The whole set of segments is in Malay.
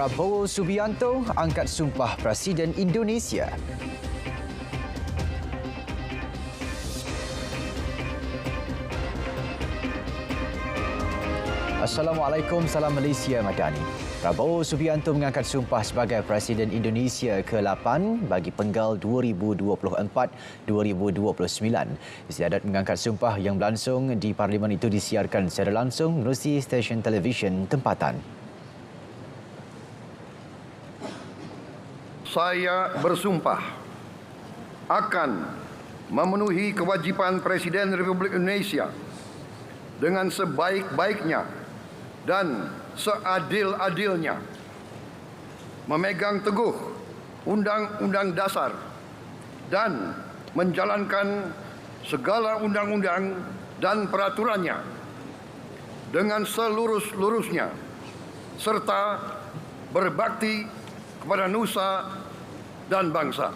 Prabowo Subianto angkat sumpah Presiden Indonesia. Assalamualaikum, salam Malaysia Madani. Prabowo Subianto mengangkat sumpah sebagai Presiden Indonesia ke-8 bagi penggal 2024-2029. Istiadat mengangkat sumpah yang berlangsung di Parlimen itu disiarkan secara langsung menerusi stesen televisyen tempatan. Saya bersumpah akan memenuhi kewajipan Presiden Republik Indonesia dengan sebaik-baiknya dan seadil-adilnya, memegang teguh Undang-Undang Dasar dan menjalankan segala undang-undang dan peraturannya dengan selurus-lurusnya, serta berbakti kepada nusa dan bangsa.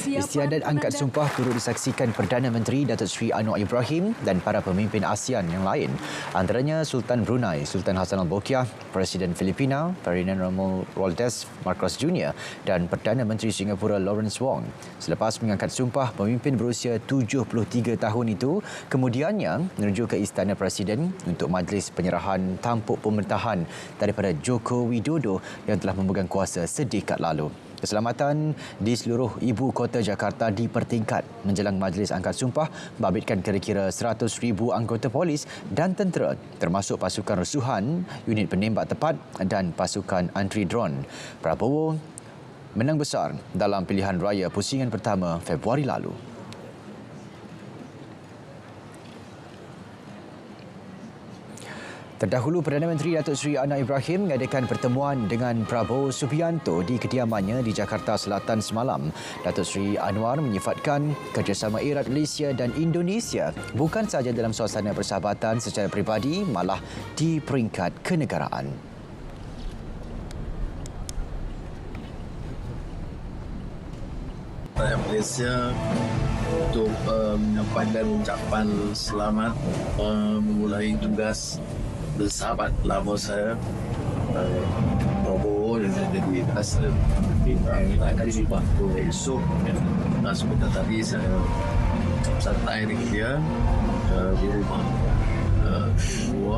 Istiadat angkat sumpah turut disaksikan Perdana Menteri Datuk Seri Anwar Ibrahim dan para pemimpin ASEAN yang lain, antaranya Sultan Brunei Sultan Hassanal Bolkiah, Presiden Filipina Ferdinand Romualdez Marcos Jr. dan Perdana Menteri Singapura Lawrence Wong. Selepas mengangkat sumpah, pemimpin berusia 73 tahun itu kemudiannya menuju ke Istana Presiden untuk majlis penyerahan tampuk pemerintahan daripada Joko Widodo yang telah memegang kuasa sedekat lalu. Keselamatan di seluruh ibu kota Jakarta dipertingkat menjelang majlis angkat sumpah membabitkan kira-kira 100,000 anggota polis dan tentera, termasuk pasukan resuhan, unit penembak tepat dan pasukan antri dron. Prabowo menang besar dalam pilihan raya pusingan pertama Februari lalu. Terdahulu, Perdana Menteri Datuk Seri Anwar Ibrahim mengadakan pertemuan dengan Prabowo Subianto di kediamannya di Jakarta Selatan semalam. Datuk Seri Anwar menyifatkan kerjasama erat Malaysia dan Indonesia bukan sahaja dalam suasana persahabatan secara peribadi, malah di peringkat kenegaraan. Rakyat Malaysia untuk menyampaikan ucapan selamat memulai tugas bersahabat lama saya, Prabowo, yang jadi Presiden. Akan sumpah esok. Sebentar tadi saya santai dengan dia di rumah. Semua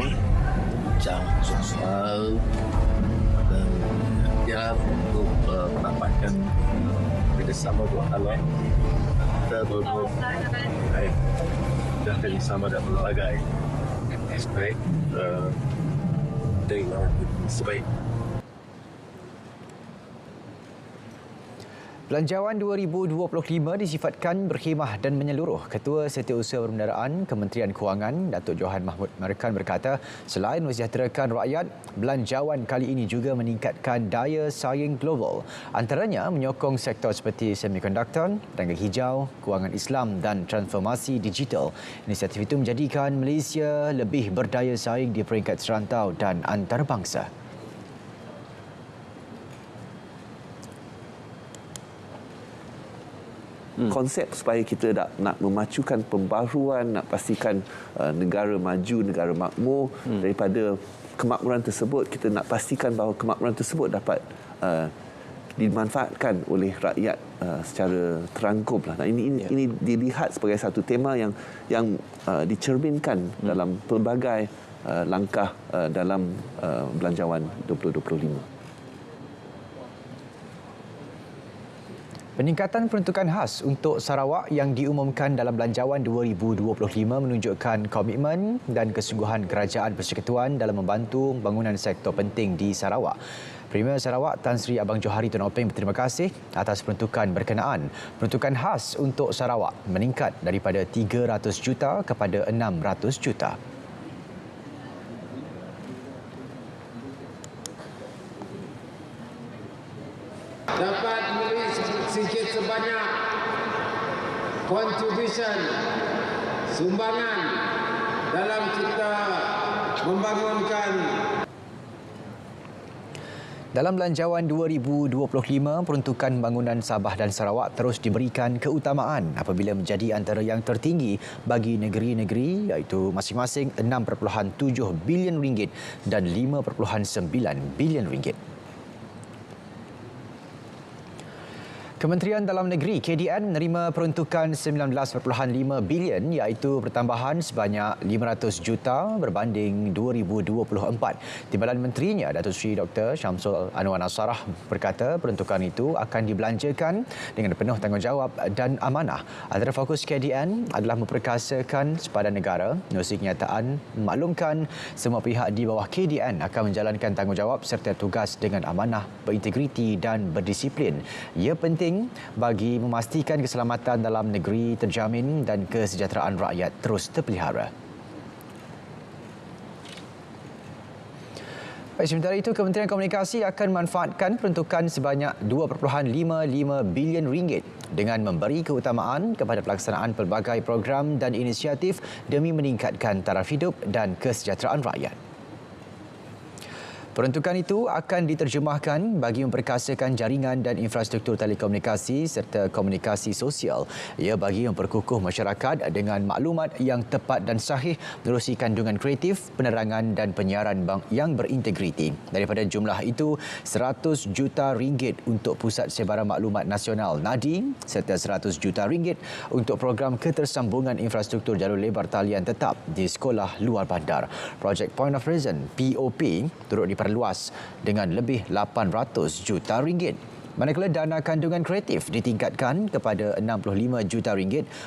bincang soal dan dia untuk mendapatkan kerjasama dua hal. Kita berdua dan kerjasama dalam berbagai aspek dengan sebaik. Belanjawan 2025 disifatkan berkhemah dan menyeluruh. Ketua Setiausaha Perbendaraan Kementerian Kewangan, Datuk Johan Mahmud Markan berkata, selain mensejahterakan rakyat, belanjawan kali ini juga meningkatkan daya saing global. Antaranya menyokong sektor seperti semikonduktor, tenaga hijau, kewangan Islam dan transformasi digital. Inisiatif itu menjadikan Malaysia lebih berdaya saing di peringkat serantau dan antarabangsa. Konsep supaya kita nak memacukan pembaharuan, nak pastikan negara maju, negara makmur. Daripada kemakmuran tersebut, kita nak pastikan bahawa kemakmuran tersebut dapat dimanfaatkan oleh rakyat secara terangkum. Nah, ini dilihat sebagai satu tema yang dicerminkan dalam pelbagai langkah dalam belanjawan 2025. Peningkatan peruntukan khas untuk Sarawak yang diumumkan dalam Belanjawan 2025 menunjukkan komitmen dan kesungguhan Kerajaan Persekutuan dalam membantu bangunan sektor penting di Sarawak. Premier Sarawak Tan Sri Abang Johari Tun Openg berterima kasih atas peruntukan berkenaan. Peruntukan khas untuk Sarawak meningkat daripada 300 juta kepada 600 juta. Dapat memberi sedikit sebanyak contribution, sumbangan dalam kita membangunkan. Dalam Belanjawan 2025, peruntukan bangunan Sabah dan Sarawak terus diberikan keutamaan apabila menjadi antara yang tertinggi bagi negeri-negeri iaitu masing-masing RM6.7 bilion dan RM5.9 bilion. Kementerian Dalam Negeri KDN menerima peruntukan 19.5 bilion iaitu pertambahan sebanyak 500 juta berbanding 2024. Timbalan Menterinya Datuk Seri Dr. Syamsul Anwar Nasarah berkata peruntukan itu akan dibelanjakan dengan penuh tanggungjawab dan amanah. Antara fokus KDN adalah memperkasakan sepadan negara, menerusi kenyataan memaklumkan semua pihak di bawah KDN akan menjalankan tanggungjawab serta tugas dengan amanah, berintegriti dan berdisiplin. Ia penting bagi memastikan keselamatan dalam negeri terjamin dan kesejahteraan rakyat terus terpelihara. Baik, sementara itu, Kementerian Komunikasi akan memanfaatkan peruntukan sebanyak RM2.55 bilion dengan memberi keutamaan kepada pelaksanaan pelbagai program dan inisiatif demi meningkatkan taraf hidup dan kesejahteraan rakyat. Peruntukan itu akan diterjemahkan bagi memperkasakan jaringan dan infrastruktur telekomunikasi serta komunikasi sosial. Ia bagi memperkukuh masyarakat dengan maklumat yang tepat dan sahih menerusi kandungan kreatif, penerangan dan penyiaran yang berintegriti. Daripada jumlah itu, RM100 juta untuk Pusat Sebaran Maklumat Nasional (NADI) serta RM100 juta untuk program ketersambungan infrastruktur jalur lebar talian tetap di sekolah luar bandar. Projek Point of Presence (POP) turut diperluas dengan lebih RM800 juta. Manakala dana kandungan kreatif ditingkatkan kepada RM65 juta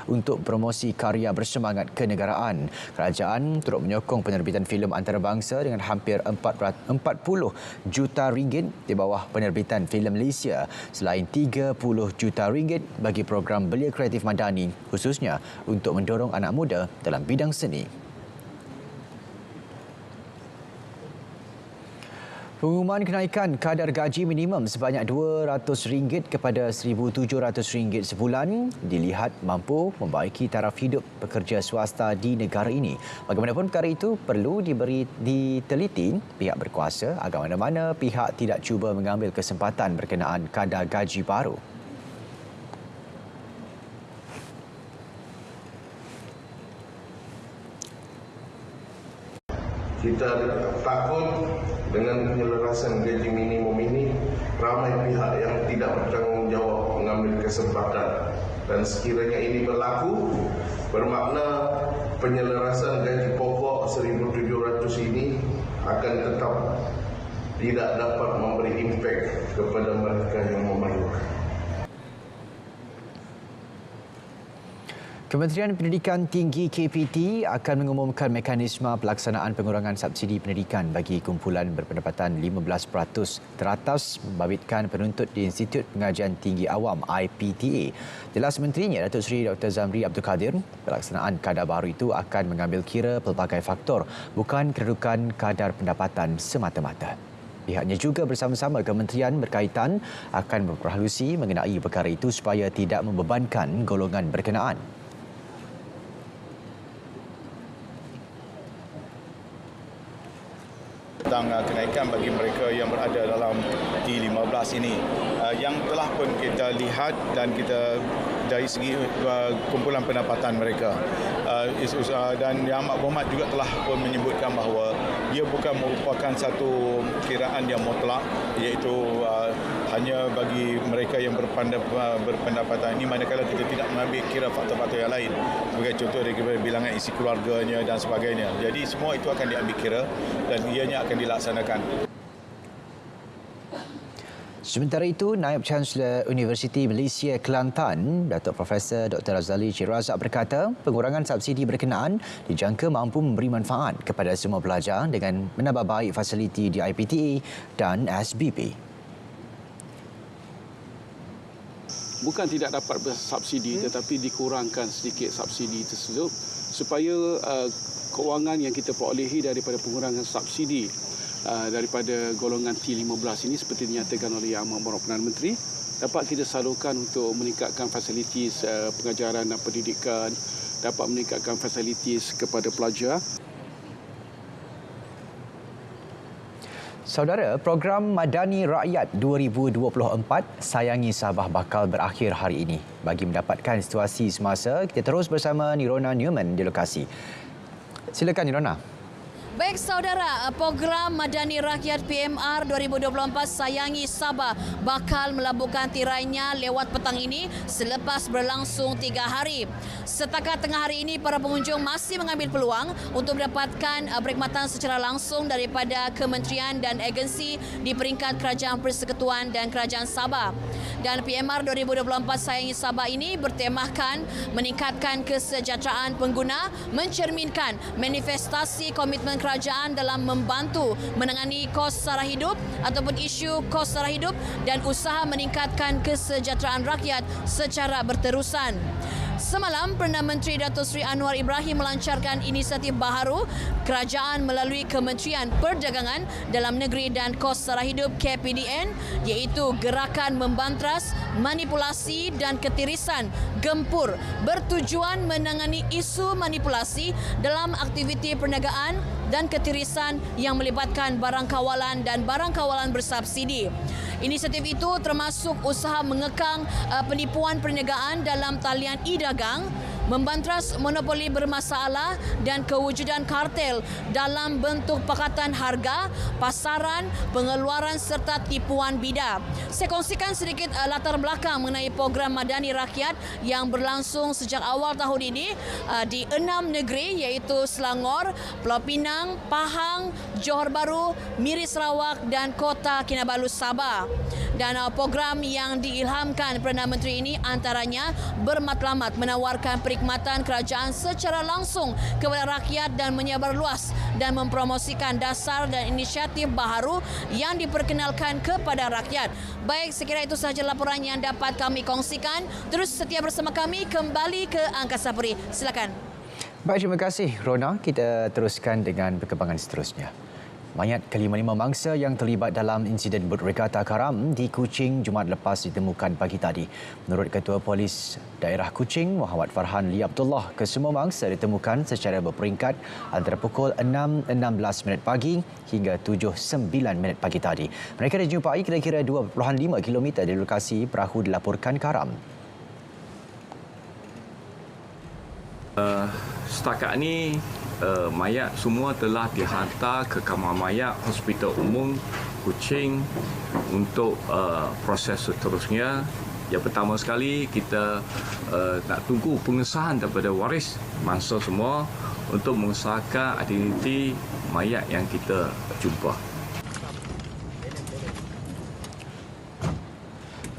untuk promosi karya bersemangat kenegaraan. Kerajaan turut menyokong penerbitan filem antarabangsa dengan hampir RM40 juta di bawah penerbitan filem Malaysia, selain RM30 juta bagi program belia kreatif madani khususnya untuk mendorong anak muda dalam bidang seni. Pengumuman kenaikan kadar gaji minimum sebanyak RM200 kepada RM1,700 sebulan dilihat mampu membaiki taraf hidup pekerja swasta di negara ini. Bagaimanapun perkara itu perlu diteliti pihak berkuasa agar mana-mana pihak tidak cuba mengambil kesempatan berkenaan kadar gaji baru. Kita takut dengan penyelarasan gaji minimum ini, ramai pihak yang tidak bertanggungjawab mengambil kesempatan. Dan sekiranya ini berlaku, bermakna penyelarasan gaji pokok RM1,700 ini akan tetap tidak dapat memberi impak kepada mereka yang memerlukan. Kementerian Pendidikan Tinggi KPT akan mengumumkan mekanisme pelaksanaan pengurangan subsidi pendidikan bagi kumpulan berpendapatan 15% teratas membabitkan penuntut di Institut Pengajian Tinggi Awam IPTA. Jelas Menterinya Datuk Seri Dr. Zamri Abdul Kadir, pelaksanaan kadar baru itu akan mengambil kira pelbagai faktor, bukan kedudukan kadar pendapatan semata-mata. Pihaknya juga bersama-sama kementerian berkaitan akan berperhalusi mengenai perkara itu supaya tidak membebankan golongan berkenaan. Tentang kenaikan bagi mereka yang berada dalam T15 ini yang telah pun kita lihat dan kita dari segi kumpulan pendapatan mereka dan Yang Amat Berhormat juga telah pun menyebutkan bahawa ia bukan merupakan satu kiraan yang mutlak, iaitu hanya bagi mereka yang berpendapatan ini, manakala kita tidak mengambil kira faktor-faktor yang lain sebagai contoh daripada bilangan isi keluarganya dan sebagainya. Jadi semua itu akan diambil kira dan ianya akan dilaksanakan. Sementara itu, Naib Chancellor Universiti Malaysia Kelantan, Datuk Profesor Dr. Razali Cik Razak berkata, pengurangan subsidi berkenaan dijangka mampu memberi manfaat kepada semua pelajar dengan menambah baik fasiliti di IPTA dan SBP. Bukan tidak dapat subsidi tetapi dikurangkan sedikit subsidi tersebut supaya kewangan yang kita perolehi daripada pengurangan subsidi daripada golongan T15 ini seperti dinyatakan oleh Yang Amat Berhormat Perdana Menteri dapat kita salurkan untuk meningkatkan fasilitis pengajaran dan pendidikan, dapat meningkatkan fasilitis kepada pelajar. Saudara, program Madani Rakyat 2024 Sayangi Sabah bakal berakhir hari ini. Bagi mendapatkan situasi semasa, kita terus bersama Nirona Newman di lokasi. Silakan Nirona. Baik saudara, program Madani Rakyat PMR 2024 Sayangi Sabah bakal melabuhkan tirainya lewat petang ini selepas berlangsung 3 hari. Setakat tengah hari ini, para pengunjung masih mengambil peluang untuk mendapatkan perkhidmatan secara langsung daripada kementerian dan agensi di peringkat Kerajaan Persekutuan dan Kerajaan Sabah. Dan PMR 2024 Sayangi Sabah ini bertemakan meningkatkan kesejahteraan pengguna, mencerminkan manifestasi komitmen kerajaan dalam membantu menangani kos sara hidup ataupun isu kos sara hidup dan usaha meningkatkan kesejahteraan rakyat secara berterusan. Semalam, Perdana Menteri Datuk Seri Anwar Ibrahim melancarkan inisiatif baharu kerajaan melalui Kementerian Perdagangan Dalam Negeri dan Kos Sara Hidup KPDN, iaitu gerakan membantras, manipulasi dan ketirisan gempur bertujuan menangani isu manipulasi dalam aktiviti perniagaan dan ketirisan yang melibatkan barang kawalan dan barang kawalan bersubsidi. Inisiatif itu termasuk usaha mengekang penipuan perniagaan dalam talian e-dagang, membantras monopoli bermasalah dan kewujudan kartel dalam bentuk pakatan harga, pasaran, pengeluaran serta tipuan bidar. Saya kongsikan sedikit latar belakang mengenai program Madani Rakyat yang berlangsung sejak awal tahun ini di 6 negeri iaitu Selangor, Pulau Pinang, Pahang, Johor Bahru, Miri Sarawak dan Kota Kinabalu Sabah. Dan program yang diilhamkan Perdana Menteri ini antaranya bermatlamat menawarkan perkhidmatan kerajaan secara langsung kepada rakyat dan menyebar luas dan mempromosikan dasar dan inisiatif baharu yang diperkenalkan kepada rakyat. Baik, sekiranya itu sahaja laporan yang dapat kami kongsikan. Terus setia bersama kami kembali ke Angkasa Puri. Silakan. Baik, terima kasih Rona. Kita teruskan dengan perkembangan seterusnya. Mayat ke-55 mangsa yang terlibat dalam insiden bot regata karam di Kuching Jumaat lepas ditemukan pagi tadi. Menurut Ketua Polis Daerah Kuching, Muhammad Farhan Lee Abdullah, kesemua mangsa ditemukan secara berperingkat antara pukul 6.16 pagi hingga 7.09 pagi tadi. Mereka dijumpai kira-kira 2.5 km dari lokasi perahu dilaporkan karam. Setakat ini mayat semua telah dihantar ke kamar mayat Hospital Umum Kuching untuk proses seterusnya. Yang pertama sekali, kita nak tunggu pengesahan daripada waris mangsa semua untuk mengesahkan identiti mayat yang kita jumpa.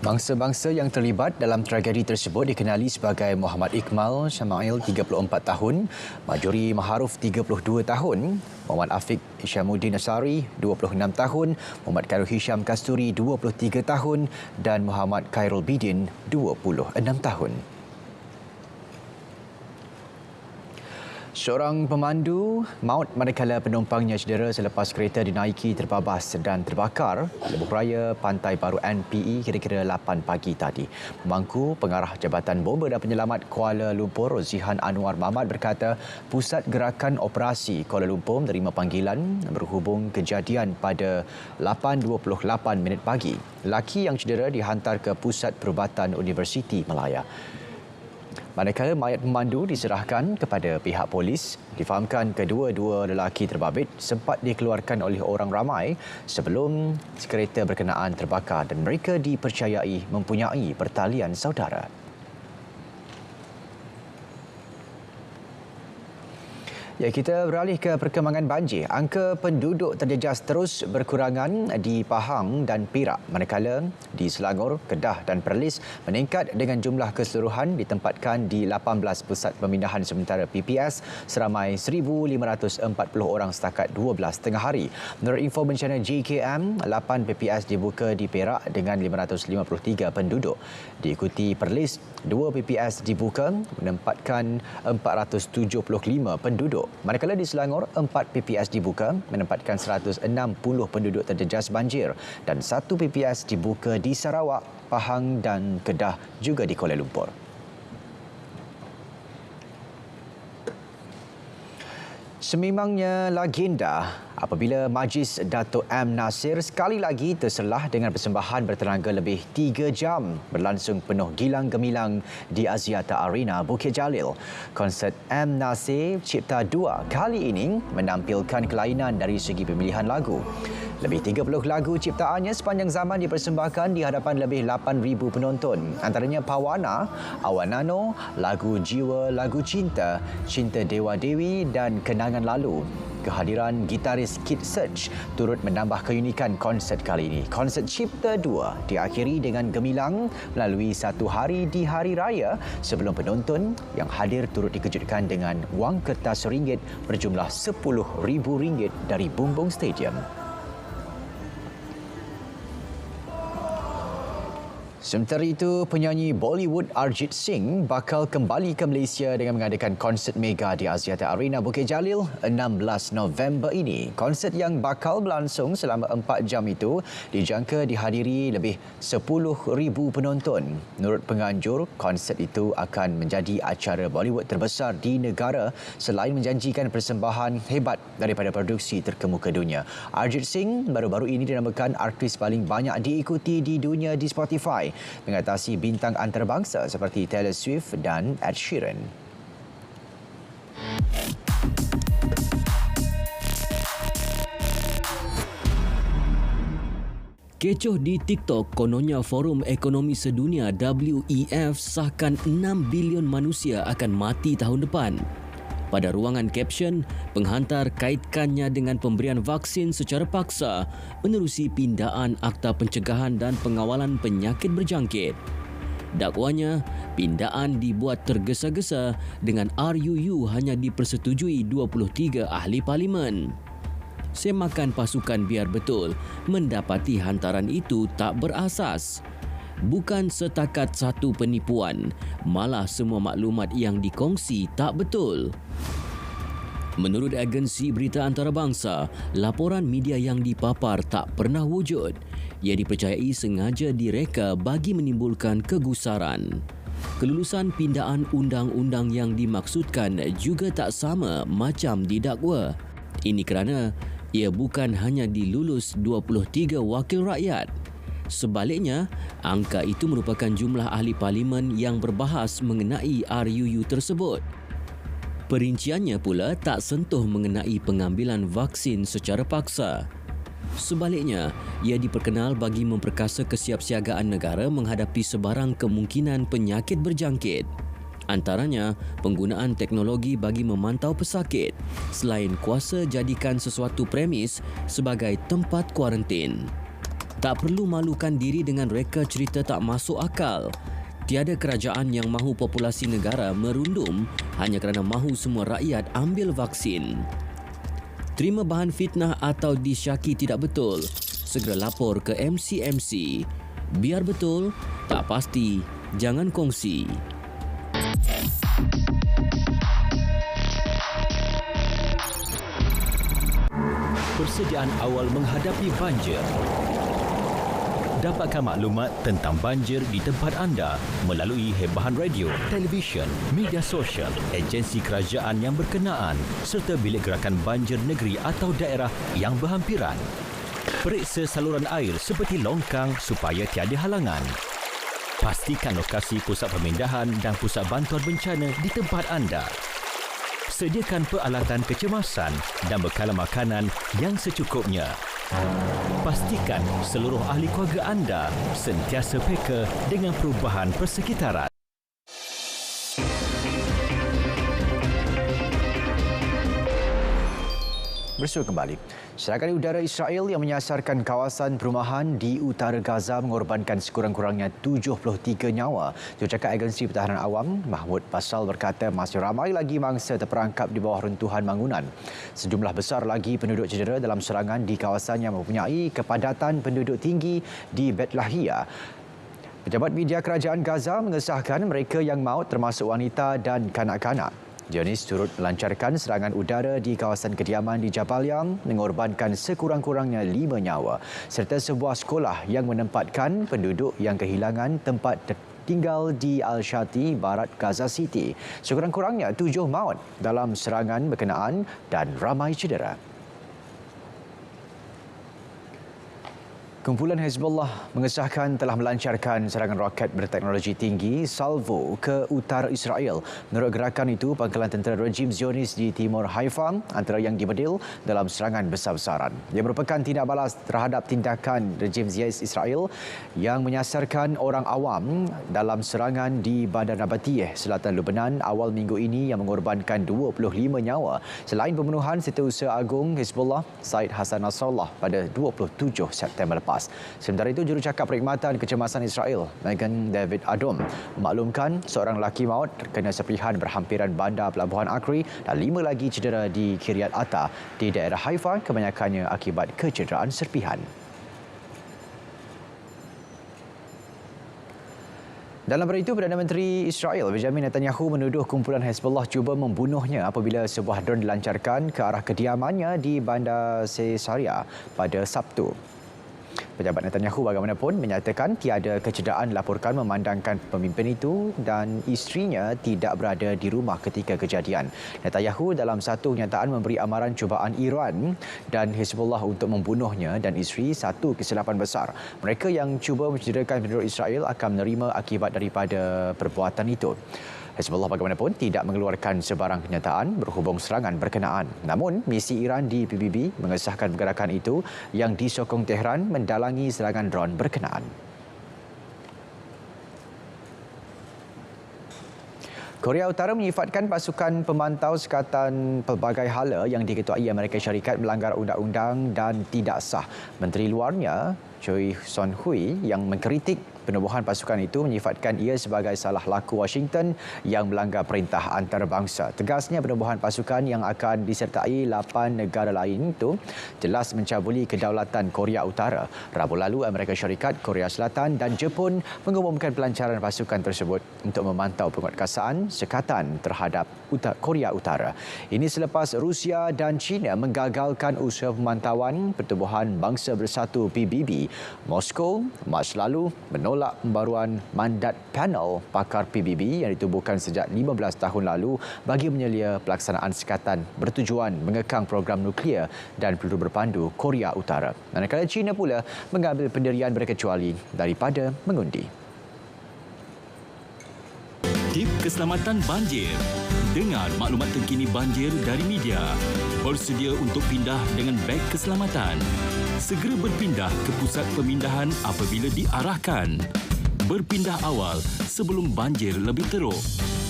Bangsa-bangsa yang terlibat dalam tragedi tersebut dikenali sebagai Muhammad Iqmal Syamail 34 tahun, Majuri Maharuf 32 tahun, Muhammad Afiq Isyamuddin Asari 26 tahun, Muhammad Khairul Hisham Kasturi 23 tahun dan Muhammad Khairul Bidin 26 tahun. Seorang pemandu maut manakala penumpangnya cedera selepas kereta dinaiki terbabas dan terbakar di Lebuh Raya Pantai Baru NPE kira-kira 8 pagi tadi. Pemangku Pengarah Jabatan Bomba dan Penyelamat Kuala Lumpur, Rozihan Anwar Mahmad berkata Pusat Gerakan Operasi Kuala Lumpur menerima panggilan berhubung kejadian pada 8.28 pagi. Lelaki yang cedera dihantar ke Pusat Perubatan Universiti Malaya. Manakala mayat pemandu diserahkan kepada pihak polis, difahamkan kedua-dua lelaki terbabit sempat dikeluarkan oleh orang ramai sebelum kereta berkenaan terbakar dan mereka dipercayai mempunyai pertalian saudara. Ya, kita beralih ke perkembangan banjir. Angka penduduk terjejas terus berkurangan di Pahang dan Perak, manakala di Selangor, Kedah dan Perlis meningkat dengan jumlah keseluruhan ditempatkan di 18 pusat pemindahan sementara PPS seramai 1,540 orang setakat 12 tengah hari. Menurut info bencana JKM, 8 PPS dibuka di Perak dengan 553 penduduk. Diikuti Perlis, 2 PPS dibuka menempatkan 475 penduduk. Manakala di Selangor, 4 PPS dibuka menempatkan 160 penduduk terjejas banjir dan 1 PPS dibuka di Sarawak, Pahang dan Kedah juga di Kuala Lumpur. Sememangnya legenda apabila Majlis Datuk M. Nasir sekali lagi terselah dengan persembahan bertenaga lebih 3 jam berlangsung penuh gilang gemilang di Axiata Arena Bukit Jalil. Konsert M. Nasir Cipta 2 kali ini menampilkan kelainan dari segi pemilihan lagu. Lebih 30 lagu ciptaannya sepanjang zaman dipersembahkan di hadapan lebih 8,000 penonton. Antaranya Pawana, Awanano, Lagu Jiwa, Lagu Cinta, Cinta Dewa Dewi dan Kenangan Lalu. Kehadiran gitaris Kid Search turut menambah keunikan konsert kali ini. Konsert Cipta 2 diakhiri dengan gemilang melalui satu hari di Hari Raya sebelum penonton yang hadir turut dikejutkan dengan wang kertas ringgit berjumlah RM10,000 dari Bumbung Stadium. Sementara itu, penyanyi Bollywood Arjit Singh bakal kembali ke Malaysia dengan mengadakan konsert mega di Axiata Arena Bukit Jalil 16 November ini. Konsert yang bakal berlangsung selama 4 jam itu dijangka dihadiri lebih 10,000 penonton. Menurut penganjur, konsert itu akan menjadi acara Bollywood terbesar di negara selain menjanjikan persembahan hebat daripada produksi terkemuka dunia. Arjit Singh baru-baru ini dinamakan artis paling banyak diikuti di dunia di Spotify, mengatasi bintang antarabangsa seperti Taylor Swift dan Ed Sheeran. Kecoh di TikTok, kononnya Forum Ekonomi Sedunia WEF sahkan 6 bilion manusia akan mati tahun depan. Pada ruangan caption, penghantar kaitkannya dengan pemberian vaksin secara paksa menerusi pindaan Akta Pencegahan dan Pengawalan Penyakit Berjangkit. Dakwanya, pindaan dibuat tergesa-gesa dengan RUU hanya dipersetujui 23 ahli parlimen. Semakan pasukan Biar Betul mendapati hantaran itu tak berasas. Bukan setakat satu penipuan, malah semua maklumat yang dikongsi tak betul. Menurut agensi berita antarabangsa, laporan media yang dipapar tak pernah wujud. Ia dipercayai sengaja direka bagi menimbulkan kegusaran. Kelulusan pindaan undang-undang yang dimaksudkan juga tak sama macam didakwa. Ini kerana ia bukan hanya dilulus 23 wakil rakyat. Sebaliknya, angka itu merupakan jumlah ahli parlimen yang berbahas mengenai RUU tersebut. Perinciannya pula tak sentuh mengenai pengambilan vaksin secara paksa. Sebaliknya, ia diperkenal bagi memperkasa kesiapsiagaan negara menghadapi sebarang kemungkinan penyakit berjangkit. Antaranya, penggunaan teknologi bagi memantau pesakit, selain kuasa jadikan sesuatu premis sebagai tempat kuarantin. Tak perlu malukan diri dengan reka cerita tak masuk akal. Tiada kerajaan yang mahu populasi negara merundum hanya kerana mahu semua rakyat ambil vaksin. Terima bahan fitnah atau disyaki tidak betul, segera lapor ke MCMC. Biar betul, tak pasti, jangan kongsi. Persediaan awal menghadapi banjir. Dapatkan maklumat tentang banjir di tempat anda melalui hebahan radio, televisyen, media sosial, agensi kerajaan yang berkenaan serta bilik gerakan banjir negeri atau daerah yang berhampiran. Periksa saluran air seperti longkang supaya tiada halangan. Pastikan lokasi pusat pemindahan dan pusat bantuan bencana di tempat anda. Sediakan peralatan kecemasan dan bekalan makanan yang secukupnya. Pastikan seluruh ahli keluarga anda sentiasa peka dengan perubahan persekitaran. Bersua kembali. Serangan udara Israel yang menyasarkan kawasan perumahan di utara Gaza mengorbankan sekurang-kurangnya 73 nyawa. Jurucakap Agensi Pertahanan Awam, Mahmud Basal berkata masih ramai lagi mangsa terperangkap di bawah runtuhan bangunan. Sejumlah besar lagi penduduk cedera dalam serangan di kawasan yang mempunyai kepadatan penduduk tinggi di Bet Lahia. Pejabat media kerajaan Gaza mengesahkan mereka yang maut termasuk wanita dan kanak-kanak. Zionis turut melancarkan serangan udara di kawasan kediaman di Jabalia mengorbankan sekurang-kurangnya 5 nyawa serta sebuah sekolah yang menempatkan penduduk yang kehilangan tempat tinggal di Al-Shati, Barat Gaza City. Sekurang-kurangnya 7 maut dalam serangan berkenaan dan ramai cedera. Kumpulan Hezbollah mengesahkan telah melancarkan serangan roket berteknologi tinggi Salvo ke utara Israel. Menurut gerakan itu, pangkalan tentera rejim Zionis di Timur Haifa antara yang dibedil dalam serangan besar-besaran. Ia merupakan tindak balas terhadap tindakan rejim Zionis Israel yang menyasarkan orang awam dalam serangan di Bandar Nabatiyeh, selatan Lebanon awal minggu ini yang mengorbankan 25 nyawa. Selain pembunuhan Setiausaha Agung Hezbollah Said Hassan Nasrallah pada 27 September lepas. Sementara itu, jurucakap perkhidmatan kecemasan Israel, Megan David Adom, memaklumkan seorang lelaki maut terkena serpihan berhampiran bandar pelabuhan Akri dan 5 lagi cedera di Kiryat Atta di daerah Haifa, kebanyakannya akibat kecederaan serpihan. Dalam perkara itu, Perdana Menteri Israel Benjamin Netanyahu menuduh kumpulan Hezbollah cuba membunuhnya apabila sebuah dron dilancarkan ke arah kediamannya di Bandar Caesarea pada Sabtu. Pejabat Netanyahu bagaimanapun menyatakan tiada kecederaan dilaporkan memandangkan pemimpin itu dan isterinya tidak berada di rumah ketika kejadian. Netanyahu dalam satu kenyataan memberi amaran cubaan Iran dan Hezbollah untuk membunuhnya dan isteri satu kesilapan besar. Mereka yang cuba mencederakan penduduk Israel akan menerima akibat daripada perbuatan itu. Hezbollah bagaimanapun tidak mengeluarkan sebarang kenyataan berhubung serangan berkenaan. Namun, misi Iran di PBB mengesahkan pergerakan itu yang disokong Tehran mendalangi serangan dron berkenaan. Korea Utara menyifatkan pasukan pemantau sekatan pelbagai hala yang diketuai Amerika Syarikat melanggar undang-undang dan tidak sah. Menteri Luarnya, Choi Son-hui, yang mengkritik penubuhan pasukan itu menyifatkan ia sebagai salah laku Washington yang melanggar perintah antarabangsa. Tegasnya, penubuhan pasukan yang akan disertai 8 negara lain itu jelas mencabuli kedaulatan Korea Utara. Rabu lalu, Amerika Syarikat, Korea Selatan dan Jepun mengumumkan pelancaran pasukan tersebut untuk memantau penguatkuasaan sekatan terhadap Korea Utara. Ini selepas Rusia dan China menggagalkan usaha pemantauan Pertubuhan Bangsa Bersatu PBB. Moskow Mac lalu menolak pembaruan mandat panel pakar PBB yang ditubuhkan sejak 15 tahun lalu bagi menyelia pelaksanaan sekatan bertujuan mengekang program nuklear dan peluru berpandu Korea Utara. Manakala China pula mengambil pendirian berkecuali daripada mengundi. Tip keselamatan banjir. Dengar maklumat terkini banjir dari media. Bersedia untuk pindah dengan beg keselamatan. Segera berpindah ke pusat pemindahan apabila diarahkan. Berpindah awal sebelum banjir lebih teruk.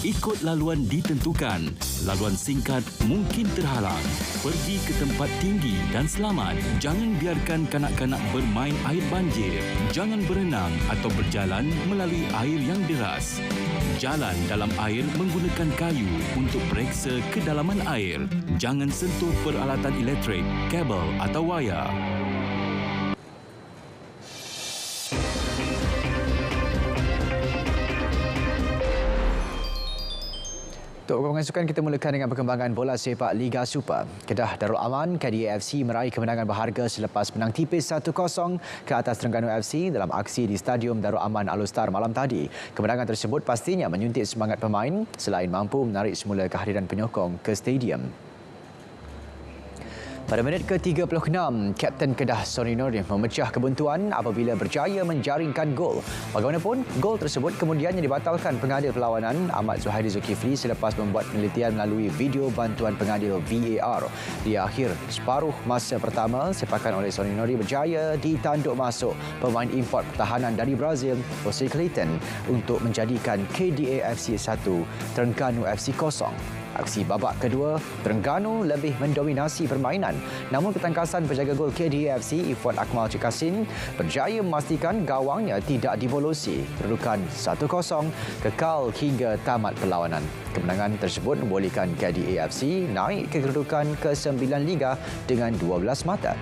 Ikut laluan ditentukan. Laluan singkat mungkin terhalang. Pergi ke tempat tinggi dan selamat. Jangan biarkan kanak-kanak bermain air banjir. Jangan berenang atau berjalan melalui air yang deras. Jalan dalam air menggunakan kayu untuk periksa kedalaman air. Jangan sentuh peralatan elektrik, kabel atau wayar. Untuk perkembangan sukan, kita mulakan dengan perkembangan bola sepak Liga Super. Kedah Darul Aman KDA FC meraih kemenangan berharga selepas menang tipis 1-0 ke atas Terengganu FC dalam aksi di Stadium Darul Aman Alustar malam tadi. Kemenangan tersebut pastinya menyuntik semangat pemain selain mampu menarik semula kehadiran penyokong ke stadium. Pada minit ke-36, Kapten Kedah Sonny Nordin memecah kebuntuan apabila berjaya menjaringkan gol. Bagaimanapun, gol tersebut kemudiannya dibatalkan pengadil perlawanan Ahmad Zuhairi Zulkifli selepas membuat penelitian melalui video bantuan pengadil VAR. Di akhir separuh masa pertama, sepakan oleh Sonny Nordin berjaya ditanduk masuk pemain import pertahanan dari Brazil, Jose Clayton, untuk menjadikan KDA FC 1, Terengganu FC 0. Aksi babak kedua, Terengganu lebih mendominasi permainan. Namun ketangkasan penjaga gol KDA FC, Ifwan Akmal Cikasin, berjaya memastikan gawangnya tidak dibolosi. Kedudukan 1-0 kekal hingga tamat perlawanan. Kemenangan tersebut membolehkan KDA FC naik ke kedudukan ke-9 Liga dengan 12 mata.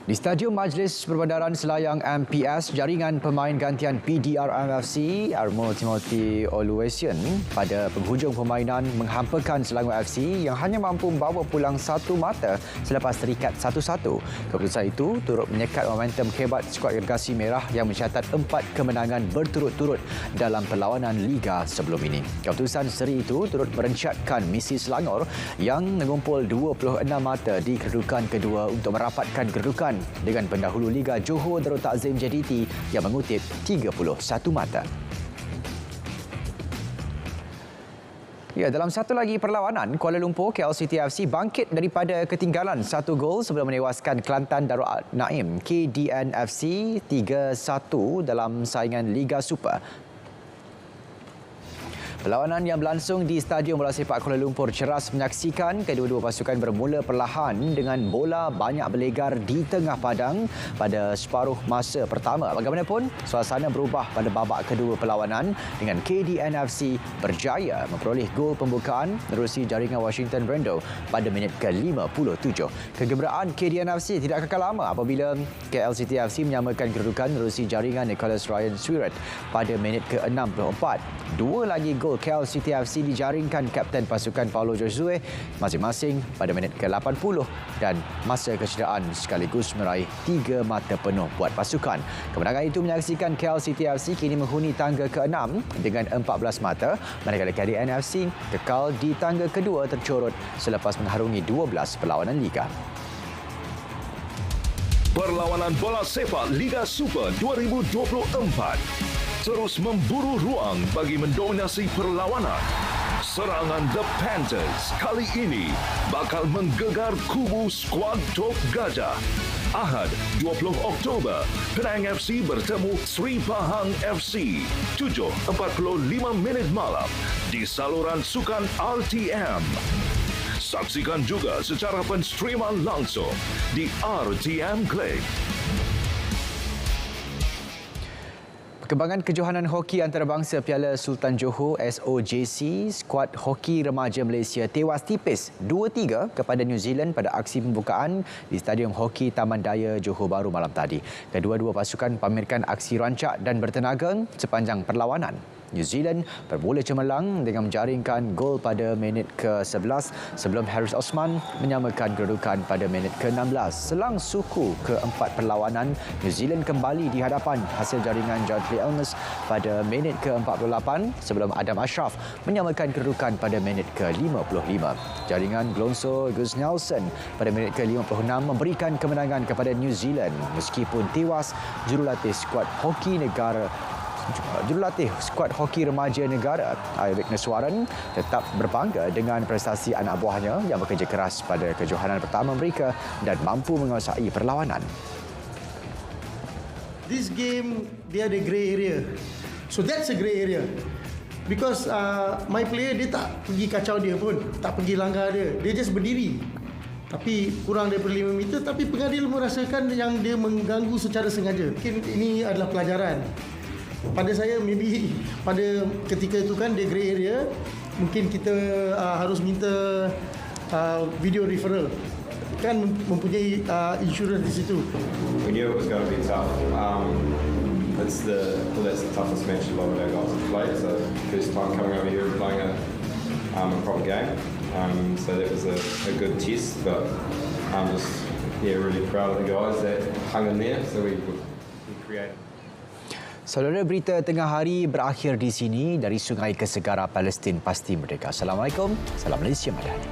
Di Stadium Majlis Perbandaran Selayang MPS, jaringan pemain gantian PDRM FC Armo Timothy Oluwaseun pada penghujung permainan menghampakan Selangor FC yang hanya mampu membawa pulang satu mata selepas terikat 1-1. Keputusan itu turut menyekat momentum hebat skuad Gergasi Merah yang mencatat 4 kemenangan berturut-turut dalam perlawanan Liga sebelum ini. Keputusan seri itu turut merencatkan misi Selangor yang mengumpul 26 mata di kedudukan kedua untuk merapatkan kedudukan dengan pendahulu Liga Johor Darul Takzim JDT yang mengutip 31 mata. Ya, dalam satu lagi perlawanan, Kuala Lumpur KL City FC bangkit daripada ketinggalan 1 gol sebelum menewaskan Kelantan Darul Naim KDN FC 3-1 dalam saingan Liga Super. Perlawanan yang berlangsung di Stadium Bola Sepak Kuala Lumpur ceras menyaksikan kedua-dua pasukan bermula perlahan dengan bola banyak berlegar di tengah padang pada separuh masa pertama. Bagaimanapun, suasana berubah pada babak kedua perlawanan dengan KDN FC berjaya memperoleh gol pembukaan menerusi jaringan Washington Brando pada minit ke-57. Kegembiraan KDN FC tidak kekal lama apabila KL City FC menyamakan kedudukan menerusi jaringan Nicholas Ryan Swirat pada minit ke-64. Dua lagi gol KL City FC dijaringkan kapten pasukan Paulo Josue masing-masing pada minit ke-80 dan masa kecederaan sekaligus meraih 3 mata penuh buat pasukan. Kemenangan itu menyaksikan KL City FC kini menghuni tangga ke-6 dengan 14 mata, manakala KDN FC kekal di tangga kedua tercorot selepas mengharungi 12 perlawanan Liga. Perlawanan bola sepak Liga Super 2024 terus memburu ruang bagi mendominasi perlawanan. Serangan The Panthers kali ini bakal menggegar kubu skuad Tok Gajah. Ahad 20 Oktober, Penang FC bertemu Sri Pahang FC 7.45 malam di saluran sukan RTM. Saksikan juga secara penstreaman langsung di RTM Click. Perkembangan kejohanan hoki antarabangsa Piala Sultan Johor SOJC, skuad hoki remaja Malaysia tewas tipis 2-3 kepada New Zealand pada aksi pembukaan di Stadium Hoki Taman Daya Johor Bahru malam tadi. Kedua-dua pasukan pamerkan aksi rancak dan bertenaga sepanjang perlawanan. New Zealand bermula cemerlang dengan menjaringkan gol pada minit ke-11 sebelum Haris Osman menyamakan kedudukan pada minit ke-16. Selang suku keempat perlawanan, New Zealand kembali di hadapan hasil jaringan Jadli Elmes pada minit ke-48 sebelum Adam Ashraf menyamakan kedudukan pada minit ke-55. Jaringan Glonso Gus Nelson pada minit ke-56 memberikan kemenangan kepada New Zealand meskipun tewas jurulatih skuad hoki skuad hoki remaja negara Aibek Neswaran tetap berbangga dengan prestasi anak buahnya yang bekerja keras pada kejohanan pertama mereka dan mampu menguasai perlawanan. This game dia ada grey area. So that's a grey area. Because my player dia tak pergi kacau dia pun, tak pergi langgar dia. Dia just berdiri. Tapi kurang daripada 5 meter, tapi pengadil merasakan yang dia mengganggu secara sengaja. Mungkin ini adalah pelajaran. Pada saya, maybe pada ketika itu kan dia grey area, mungkin kita harus minta video referral. Kan mempunyai insurans di situ. We knew it was going to be tough. That's the toughest match a lot of our guys have played. So first time coming over here and playing a proper game. So that was a good test. But I'm just really proud of the guys that hung in there. So we created. Saudara, berita tengah hari berakhir di sini. Dari sungai ke segara, Palestin pasti merdeka. Assalamualaikum. Salam Malaysia Madani.